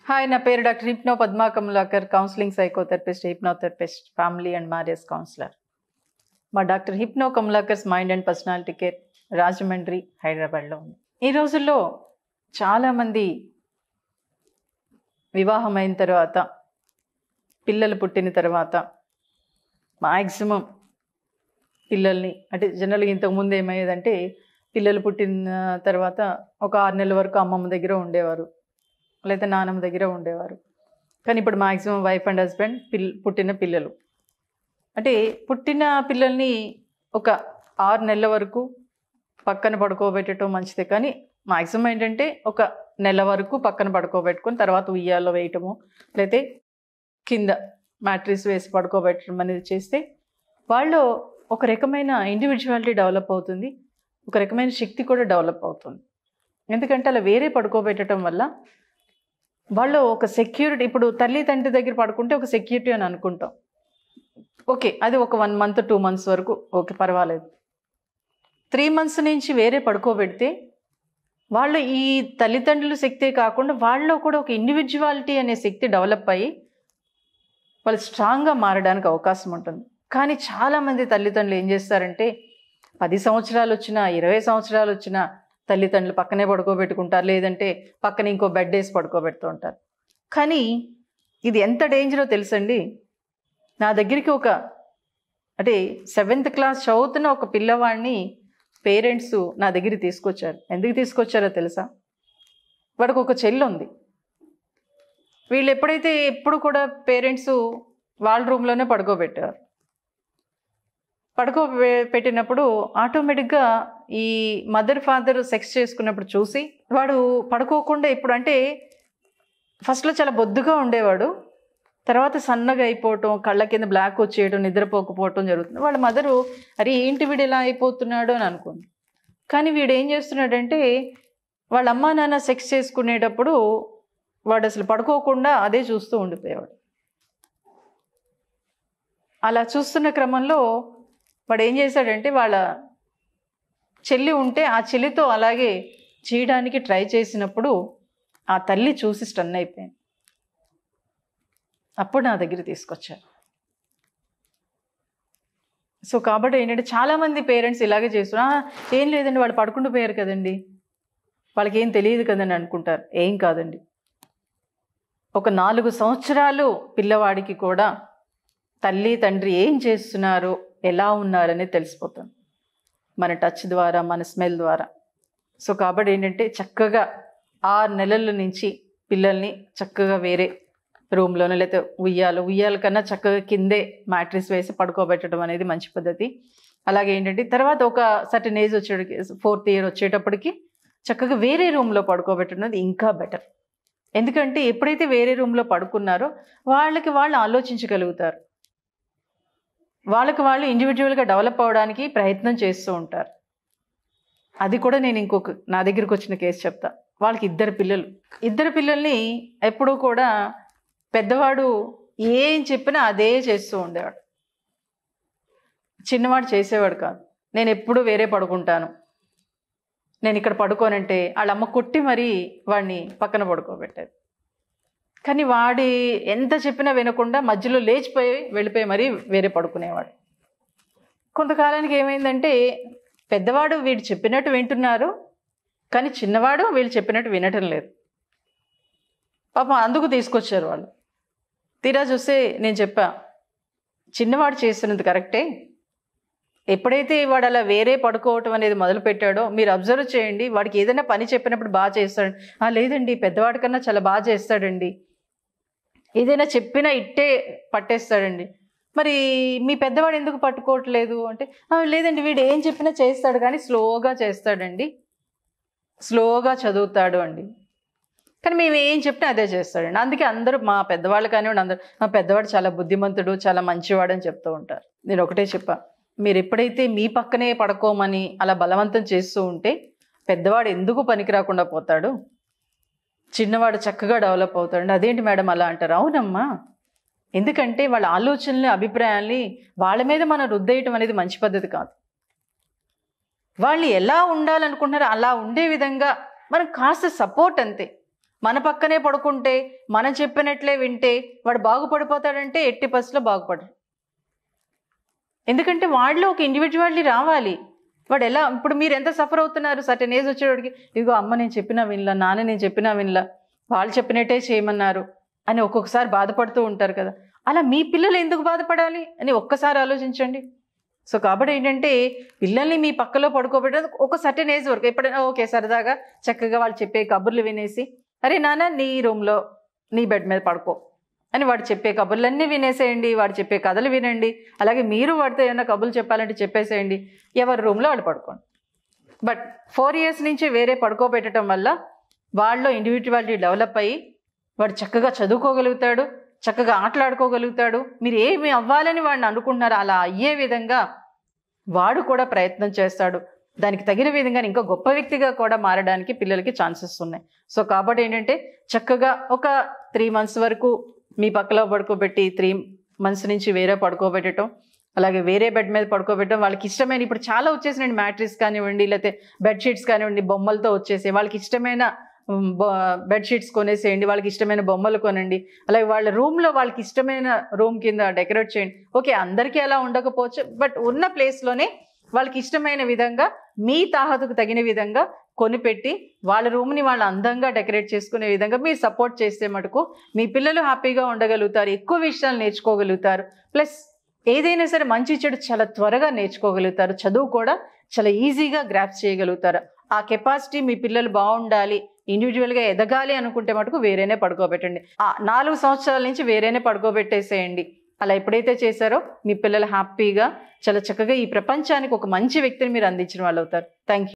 Hi, నా పేరు doctor hypno Padma Kamalakar, counselling psychotherapist, hypnotherapist, family and marriage counsellor. మా doctor hypno Kamalakar's mind and personality care Rajahmundry, హైదరాబాద్లో ఉంది. ఈ రోజుల్లో చాలామంది వివాహమైన తర్వాత, పిల్లలు పుట్టిన తర్వాత మ్యాక్సిమం పిల్లల్ని అంటే జనరల్గా ఇంతకుముందు ఏమయ్యేదంటే పిల్లలు పుట్టిన తర్వాత ఒక 6 నెలల వరకు అమ్మమ్మ దగ్గర ఉండేవారు, లేదా నానమ్మ దగ్గర ఉండేవారు. కానీ ఇప్పుడు మ్యాక్సిమం వైఫ్ అండ్ హస్బెండ్ పుట్టిన పిల్లలు అంటే పుట్టిన పిల్లల్ని ఒక 6 నెలల వరకు పక్కన పడుకోబెట్టడం మంచిదే. కానీ మ్యాక్సిమం ఏంటంటే ఒక నెల వరకు పక్కన పడుకోబెట్టుకొని తర్వాత ఉయ్యాల్లో వేయటము, లేకపోతే కింద మ్యాట్రిస్ వేసి పడుకోబెట్టడం అనేది చేస్తే వాళ్ళు ఒక రకమైన ఇండివిజువాలిటీ డెవలప్ అవుతుంది, ఒక రకమైన శక్తి కూడా డెవలప్ అవుతుంది. ఎందుకంటే అలా వేరే పడుకోబెట్టడం వల్ల వాళ్ళు ఒక సెక్యూరిటీ, ఇప్పుడు తల్లి తండ్రి దగ్గర పడుకుంటే ఒక సెక్యూరిటీ అని అనుకుంటాం. ఓకే, అది ఒక 1 మంత్ 2 మంత్స్ వరకు ఓకే, పర్వాలేదు. 3 మంత్స్ నుంచి వేరే పడుకోబెడితే వాళ్ళు ఈ తల్లిదండ్రుల శక్తే కాకుండా వాళ్ళలో కూడా ఒక ఇండివిజువాలిటీ అనే శక్తి డెవలప్ అయ్యి వాళ్ళు స్ట్రాంగ్గా మారడానికి అవకాశం ఉంటుంది. కానీ చాలామంది తల్లిదండ్రులు ఏం చేస్తారంటే 10 సంవత్సరాలు వచ్చినా 20 సంవత్సరాలు వచ్చినా తల్లిదండ్రులు పక్కనే పడుకోబెట్టుకుంటారు, లేదంటే పక్కన ఇంకో బెడ్ వేసి పడుకోబెడుతూ ఉంటారు. కానీ ఇది ఎంత డేంజరో తెలుసండి. నా దగ్గరికి అంటే 7th క్లాస్ చదువుతున్న ఒక పిల్లవాడిని పేరెంట్స్ నా దగ్గరికి తీసుకొచ్చారు. ఎందుకు తీసుకొచ్చారో తెలుసా? వాడికి ఒక చెల్లి ఉంది. వీళ్ళు ఎప్పుడైతే ఎప్పుడు కూడా పేరెంట్స్ వాళ్ళ రూమ్లోనే పడుకోబెట్టారు. పెట్టినప్పుడు ఆటోమేటిక్గా ఈ మదర్ ఫాదర్ సెక్స్ చేసుకున్నప్పుడు చూసి వాడు పడుకోకుండా, ఇప్పుడు అంటే ఫస్ట్లో చాలా బొద్దుగా ఉండేవాడు, తర్వాత సన్నగా అయిపోవటం, కళ్ళ కింద బ్లాక్ వచ్చేయడం, నిద్రపోకపోవటం జరుగుతుంది. వాళ్ళ మదరు అరే ఏంటి వీడు ఇలా అయిపోతున్నాడు అని అనుకుంది. కానీ వీడు ఏం చేస్తున్నాడంటే వాళ్ళ అమ్మా నాన్న సెక్స్ చేసుకునేటప్పుడు వాడు అసలు పడుకోకుండా అదే చూస్తూ ఉండిపోయేవాడు. అలా చూస్తున్న క్రమంలో వాడు ఏం చేశాడంటే వాళ్ళ చెల్లి ఉంటే ఆ చెల్లితో అలాగే చేయడానికి ట్రై చేసినప్పుడు ఆ తల్లి చూసి స్టన్ అయిపోయింది. అప్పుడు నా దగ్గర తీసుకొచ్చారు. సో కాబట్టి ఏంటంటే చాలామంది పేరెంట్స్ ఇలాగే చేస్తున్నారు. ఏం లేదండి వాళ్ళు పడుకుంటూ పోయారు కదండి, వాళ్ళకి ఏం తెలియదు కదండి అనుకుంటారు. ఏం కాదండి, ఒక 4 సంవత్సరాలు పిల్లవాడికి కూడా తల్లి తండ్రి ఏం చేస్తున్నారు, ఎలా ఉన్నారనేది తెలిసిపోతుంది మన టచ్ ద్వారా, మన స్మెల్ ద్వారా. సో కాబట్టి ఏంటంటే చక్కగా 6 నెలల నుంచి పిల్లల్ని చక్కగా వేరే రూమ్లోనే, లేకపోతే ఉయ్యాల కన్నా చక్కగా కిందే మ్యాట్రిస్ వేసి పడుకోబెట్టడం అనేది మంచి పద్ధతి. అలాగే ఏంటంటే తర్వాత ఒక సర్టెన్ ఏజ్ 4th ఇయర్ వచ్చేటప్పటికి చక్కగా వేరే రూమ్లో పడుకోబెట్టడం ఇంకా బెటర్. ఎందుకంటే ఎప్పుడైతే వేరే రూమ్లో పడుకున్నారో వాళ్ళకి వాళ్ళు ఆలోచించగలుగుతారు, వాళ్ళకి వాళ్ళు ఇండివిజువల్గా డెవలప్ అవ్వడానికి ప్రయత్నం చేస్తూ ఉంటారు. అది కూడా నేను నా దగ్గరికి వచ్చిన కేసు చెప్తా. వాళ్ళకి 2 పిల్లల్ని ఎప్పుడూ కూడా పెద్దవాడు ఏం చెప్పినా అదే చేస్తూ ఉండేవాడు, చిన్నవాడు చేసేవాడు కాదు. నేను ఎప్పుడు వేరే పడుకుంటాను, నేను ఇక్కడ పడుకోనంటే వాళ్ళ అమ్మ కొట్టి మరీ వాడిని పక్కన పడుకోబెట్టేది. కానీ వాడి ఎంత చెప్పినా వినకుండా మధ్యలో వెళ్ళిపోయి మరీ వేరే పడుకునేవాడు. కొంతకాలానికి ఏమైందంటే పెద్దవాడు వీడు చెప్పినట్టు వింటున్నారు, కానీ చిన్నవాడు వీళ్ళు చెప్పినట్టు వినటం లేదు. పాపం అందుకు తీసుకొచ్చారు వాళ్ళు. తీరా చూస్తే నేను చెప్పా, చిన్నవాడు చేస్తున్నది కరెక్టే, ఎప్పుడైతే వాడు అలా వేరే పడుకోవటం అనేది మొదలుపెట్టాడో మీరు అబ్జర్వ్ చేయండి. వాడికి ఏదైనా పని చెప్పినప్పుడు బాగా చేస్తాడు, లేదండి పెద్దవాడి కన్నా చాలా బాగా చేస్తాడండి, ఏదైనా చెప్పినా ఇట్టే పట్టేస్తాడండి, మరి మీ పెద్దవాడు ఎందుకు పట్టుకోవట్లేదు అంటే లేదండి వీడు ఏం చెప్పినా చేస్తాడు కానీ స్లోగా చేస్తాడండి, స్లోగా చదువుతాడు అండి, కానీ మేము ఏం చెప్పినా అదే చేస్తాడండి. అందుకే అందరూ మా పెద్దవాళ్ళు కానివ్వండి అందరూ మా పెద్దవాడు చాలా బుద్ధిమంతుడు, చాలా మంచివాడు అని చెప్తూ ఉంటారు. నేను ఒకటే చెప్పా, మీరు ఎప్పుడైతే మీ పక్కనే పడుకోమని అలా బలవంతం చేస్తూ ఉంటే పెద్దవాడు ఎందుకు పనికి రాకుండా పోతాడు, చిన్నవాడు చక్కగా డెవలప్ అవుతాడు. అదేంటి మేడం అలా అంటారు? అవునమ్మా, ఎందుకంటే వాళ్ళ ఆలోచనలు, అభిప్రాయాల్ని వాళ్ళ మీద మనం రుద్దేయటం అనేది మంచి పద్ధతి కాదు. వాళ్ళు ఎలా ఉండాలనుకుంటున్నారో అలా ఉండే విధంగా మనం కాస్త సపోర్ట్ అంతే. మన పక్కనే పడుకుంటే, మనం చెప్పినట్లే వింటే వాడు బాగుపడిపోతాడంటే ఎట్టి పరిస్థితిలో బాగుపడరు. ఎందుకంటే వాడిలో ఒక ఇండివిజువాలిటీ రావాలి. వాడు ఎలా, ఇప్పుడు మీరు ఎంత సఫర్ అవుతున్నారు సర్టెన్ ఏజ్ వచ్చేవాడికి, ఇదిగో అమ్మ నేను చెప్పినా వినలా, నాన్న నేను చెప్పినా వినలా, వాళ్ళు చెప్పినట్టే చేయమన్నారు అని ఒక్కొక్కసారి బాధపడుతూ ఉంటారు కదా. అలా మీ పిల్లలు ఎందుకు బాధపడాలి అని ఒక్కసారి ఆలోచించండి. సో కాబట్టి ఏంటంటే పిల్లల్ని మీ పక్కలో పడుకోబెట్టడం ఒక సర్టెన్ ఏజ్ వరకు, ఎప్పుడైనా ఓకే సరదాగా చక్కగా వాళ్ళు చెప్పే కబుర్లు వినేసి, అరే నాన్న నీ రూమ్లో నీ బెడ్ మీద పడుకో అని వాడు చెప్పే కబుర్లన్నీ వినేసేయండి, వాడు చెప్పే కథలు వినండి. అలాగే మీరు వాడితో ఏమైనా కబుర్లు చెప్పాలంటే చెప్పేసేయండి, ఎవరి రూమ్లో వాళ్ళు పడుకోండి. బట్ 4 years నుంచి వేరే పడుకోబెట్టడం వల్ల వాళ్ళలో ఇండివిజువాలిటీ డెవలప్ అయ్యి వాడు చక్కగా చదువుకోగలుగుతాడు, చక్కగా ఆటలాడుకోగలుగుతాడు. మీరు ఏమి అవ్వాలని వాడిని అనుకుంటున్నారో అలా అయ్యే విధంగా వాడు కూడా ప్రయత్నం చేస్తాడు. దానికి తగిన విధంగా ఇంకా గొప్ప వ్యక్తిగా కూడా మారడానికి పిల్లలకి ఛాన్సెస్ ఉన్నాయి. సో కాబట్టి ఏంటంటే చక్కగా ఒక 3 months వరకు మీ పక్కలో పడుకోబెట్టి 3 months నుంచి వేరే పడుకోబెట్టడం, అలాగే వేరే బెడ్ మీద పడుకోబెట్టడం. వాళ్ళకి ఇష్టమైన, ఇప్పుడు చాలా వచ్చేసినండి మ్యాట్రిక్స్ కానివ్వండి, లేకపోతే బెడ్షీట్స్ కానివ్వండి, బొమ్మలతో వచ్చేసి వాళ్ళకి ఇష్టమైన బెడ్షీట్స్ కొనేసేయండి, వాళ్ళకి ఇష్టమైన బొమ్మలు కొనండి. అలాగే వాళ్ళ రూమ్లో వాళ్ళకి ఇష్టమైన రూమ్ కింద డెకరేట్ చేయండి. ఓకే అందరికీ అలా ఉండకపోవచ్చు, బట్ ఉన్న ప్లేస్లోనే వాళ్ళకి ఇష్టమైన విధంగా మీ తాహతుకు తగిన విధంగా కొనిపెట్టి వాళ్ళ రూమ్ని వాళ్ళు అందంగా డెకరేట్ చేసుకునే విధంగా మీరు సపోర్ట్ చేస్తే మటుకు మీ పిల్లలు హ్యాపీగా ఉండగలుగుతారు, ఎక్కువ విషయాలు నేర్చుకోగలుగుతారు. ప్లస్ ఏదైనా సరే మంచి చెడు చాలా త్వరగా నేర్చుకోగలుగుతారు, చదువు కూడా చాలా ఈజీగా గ్రాప్స్ చేయగలుగుతారు. ఆ కెపాసిటీ మీ పిల్లలు బాగుండాలి, ఇండివిజువల్గా ఎదగాలి అనుకుంటే మటుకు వేరేనే పడుకోబెట్టండి. 4 సంవత్సరాల నుంచి వేరేనే పడుకోబెట్టేసేయండి. అలా ఎప్పుడైతే చేశారో మీ పిల్లలు హ్యాపీగా చాలా చక్కగా ఈ ప్రపంచానికి ఒక మంచి వ్యక్తిని మీరు అందించిన వాళ్ళు అవుతారు. Thank you.